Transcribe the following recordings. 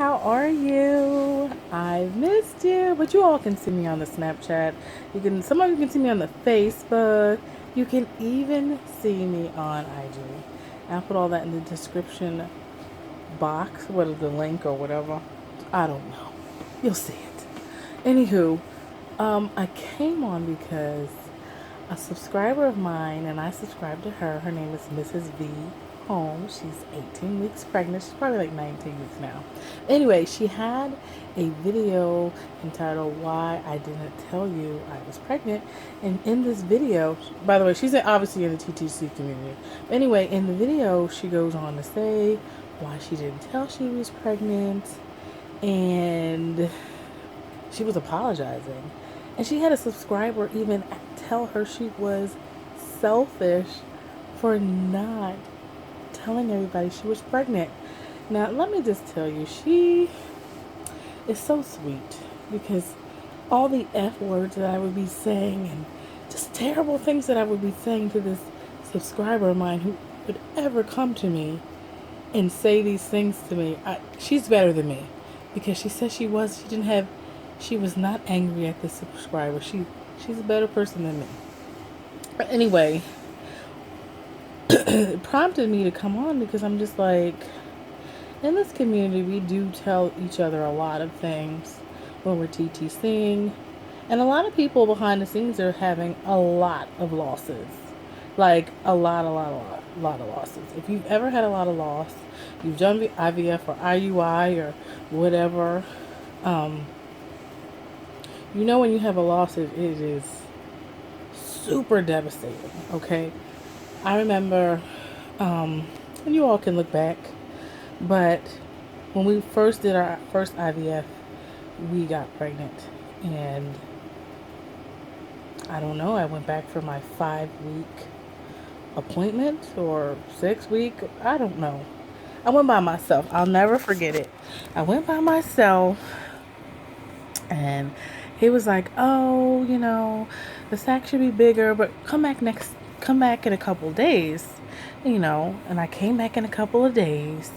how are you? I've missed you, but you all can see me on the Snapchat. Some of you can see me on the Facebook. You can even see me on IG. I'll put all that in the description box, whether the link or whatever. I don't know. You'll see it. Anywho, I came on because a subscriber of mine, and I subscribe to her. Her name is Mrsvhomles. She's 18 weeks pregnant. She's probably like 19 weeks now. Anyway, she had a video entitled "Why I Didn't Tell You I Was Pregnant," and in this video, by the way, she's obviously in the TTC community. Anyway, in the video, she goes on to say why she didn't tell she was pregnant, and she was apologizing. And she had a subscriber even tell her she was selfish for not telling everybody she was pregnant. Now, let me just tell you, she is so sweet because all the F words that I would be saying and just terrible things that I would be saying to this subscriber of mine who would ever come to me and say these things to me, she's better than me because she said she was not angry at the subscriber. She's a better person than me. But anyway, it prompted me to come on because I'm just like, in this community, we do tell each other a lot of things when we're TTCing. And a lot of people behind the scenes are having a lot of losses. Like a lot of losses. If you've ever had a lot of loss, you've done IVF or IUI or whatever, you know when you have a loss, it is super devastating, okay? I remember, and you all can look back, but when we first did our first IVF, we got pregnant. And I don't know, I went back for my 5-week appointment or 6-week, I don't know. I went by myself. I'll never forget it. I went by myself and he was like, "Oh, the sack should be bigger, but come back in a couple of days." And I came back in a couple of days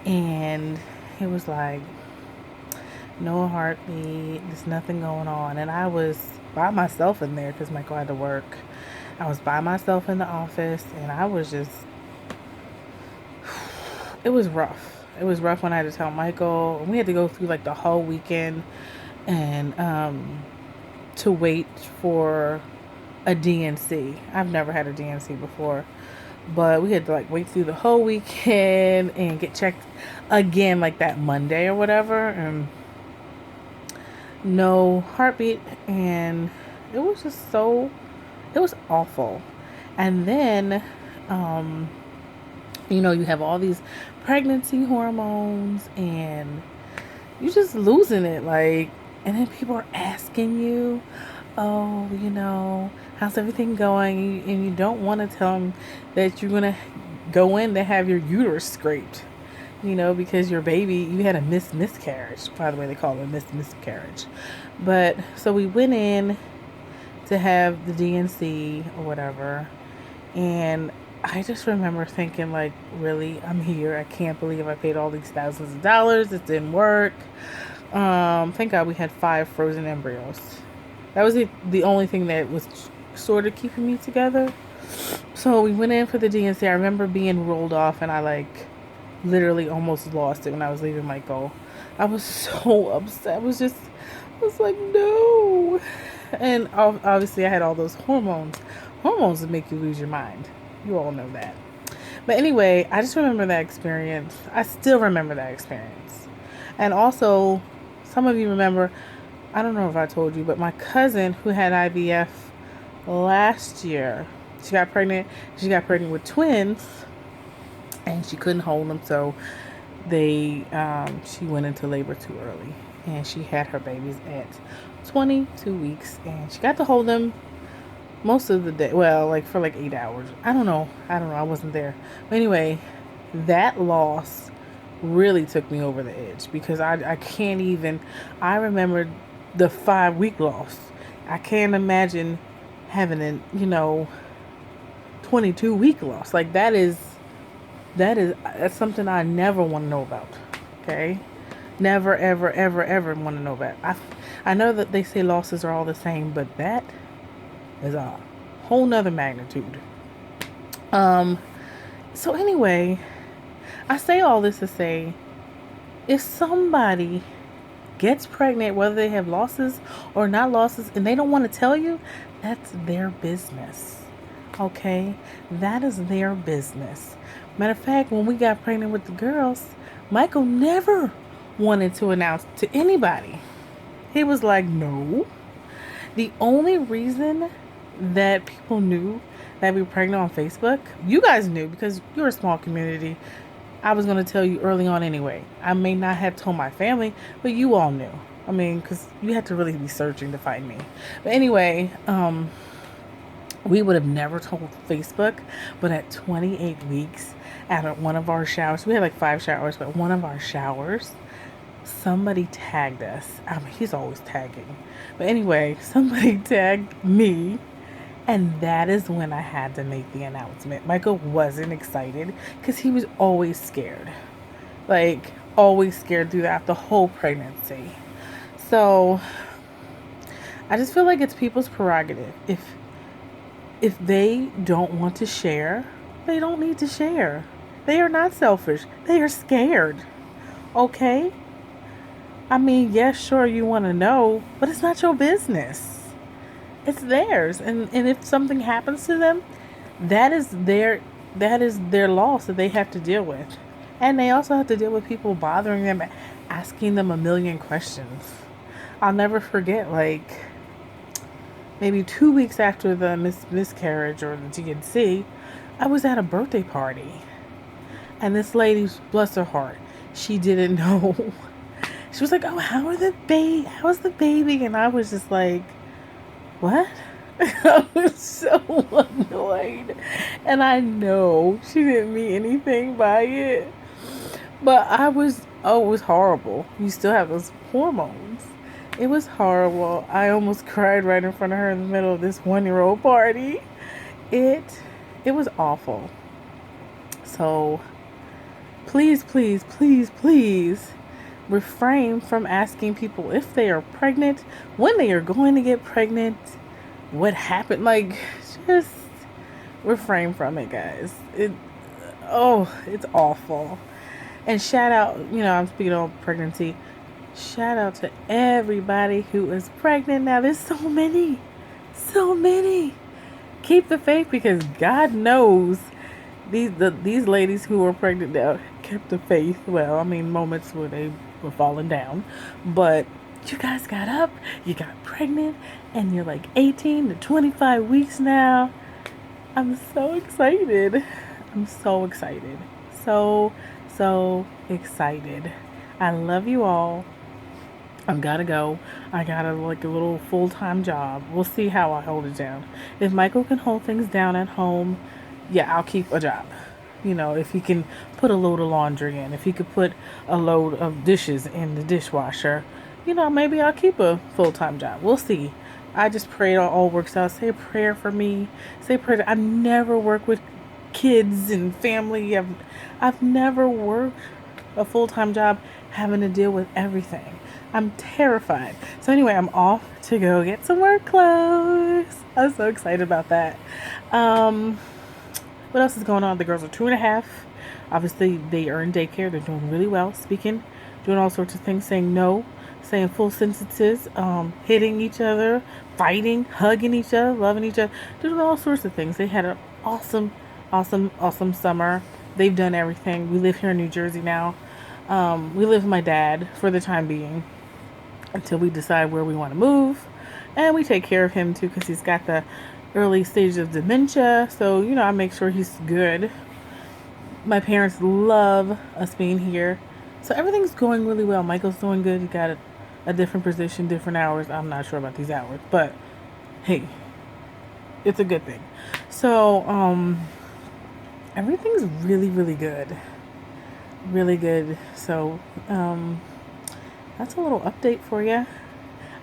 and he was like, "No heartbeat, there's nothing going on." And I was by myself in there because Michael had to work. I was by myself in the office and I was just, it was rough. It was rough when I had to tell Michael. We had to go through like the whole weekend and to wait for a DNC. I've never had a DNC before, but we had to like wait through the whole weekend and get checked again like that Monday or whatever, and no heartbeat, and it was just it was awful. And then you have all these pregnancy hormones and you just losing it, like, and then people are asking you, "Oh, how's everything going?" And you don't want to tell them that you're going to go in to have your uterus scraped, because your baby, you had a miscarriage. By the way, they call it a miscarriage. But so we went in to have the DNC or whatever, and I just remember thinking, like, really, I'm here. I can't believe I paid all these thousands of dollars. It didn't work. Thank God we had 5 frozen embryos. That was the only thing that was sort of keeping me together. So we went in for the DNC. I remember being rolled off and I like literally almost lost it when I was leaving Michael. I was so upset. I was like, no. And obviously I had all those hormones. Hormones that make you lose your mind. You all know that. But anyway, I just remember that experience. I still remember that experience. And also, some of you remember, I don't know if I told you, but my cousin who had IVF last year, she got pregnant with twins and she couldn't hold them, so she went into labor too early and she had her babies at 22 weeks and she got to hold them most of the day, well, like for like 8 hours. I don't know, I wasn't there. But anyway, that loss really took me over the edge because I can't even, I remember the 5-week loss. I can't imagine having a 22-week loss. Like that's something I never want to know about. Okay, Never, ever, ever, ever want to know that. I know that they say losses are all the same, but that is a whole nother magnitude. So anyway, I say all this to say, if somebody gets pregnant, whether they have losses or not losses, and they don't want to tell you, that's their business. Okay? That is their business. Matter of fact, when we got pregnant with the girls, Michael never wanted to announce to anybody. He was like, no. The only reason that people knew that we were pregnant on Facebook, you guys knew because you're a small community. I was going to tell you early on anyway. I may not have told my family, but you all knew. I mean, because you had to really be searching to find me. But anyway, we would have never told Facebook, but at 28 weeks, at one of our showers, we had like 5 showers, but one of our showers, somebody tagged us. I mean, he's always tagging. But anyway, somebody tagged me. And that is when I had to make the announcement. Michael wasn't excited because he was always scared. Like, always scared throughout the whole pregnancy. So, I just feel like it's people's prerogative. If they don't want to share, they don't need to share. They are not selfish. They are scared. Okay? I mean, yes, sure, you want to know, but it's not your business. It's theirs. And if something happens to them, that is their loss that they have to deal with. And they also have to deal with people bothering them, asking them a million questions. I'll never forget, like, maybe 2 weeks after the miscarriage or the GNC, I was at a birthday party. And this lady, bless her heart, she didn't know. She was like, oh, how's the baby? And I was just like, what? I was so annoyed. And I know she didn't mean anything by it. But it was horrible. You still have those hormones. It was horrible. I almost cried right in front of her in the middle of this 1-year-old party. It was awful. So, please, please, please, please refrain from asking people if they are pregnant, when they are going to get pregnant, what happened. Like, just refrain from it, guys. It's awful. And shout out, I'm speaking of pregnancy, shout out to everybody who is pregnant now. There's so many. Keep the faith, because God knows these ladies who are pregnant now kept the faith. Well, I mean, moments where they were falling down, but you guys got up, you got pregnant, and you're like 18 to 25 weeks now. I'm so excited. So excited. I love you all. I've got to go. I got a little full-time job. We'll see how I hold it down. If Michael can hold things down at home, yeah, I'll keep a job. If he can put a load of laundry in, if he could put a load of dishes in the dishwasher, maybe I'll keep a full-time job. We'll see. I just pray it all works out. Say a prayer for me. Say a prayer. I never work with kids and family. I've never worked a full-time job having to deal with everything. I'm terrified. So anyway, I'm off to go get some work clothes. I'm so excited about that. What else is going on? The girls are 2.5. Obviously, they are in daycare. They're doing really well. Speaking, doing all sorts of things, saying no, saying full sentences, hitting each other, fighting, hugging each other, loving each other, doing all sorts of things. They had an awesome summer. They've done everything. We live here in New Jersey now. We live with my dad for the time being until we decide where we want to move. And we take care of him too, because he's got the early stages of dementia. So, I make sure he's good. My parents love us being here. So everything's going really well. Michael's doing good. He got a different position, different hours. I'm not sure about these hours, but hey, it's a good thing. So, everything's really, really good. Really good. So, that's a little update for you.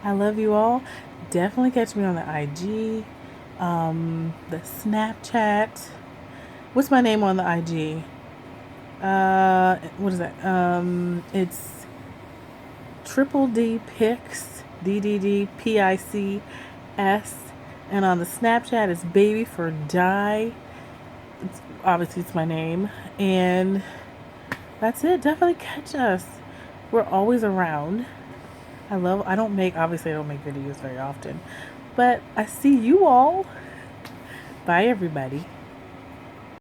I love you all. Definitely catch me on the IG, the Snapchat. What's my name on the IG? What is that? It's dddpics, dddpics, and on the Snapchat it's babyforDI. Obviously it's my name, and that's it. Definitely catch us. We're always around. I don't make videos very often, but I see you all. Bye everybody.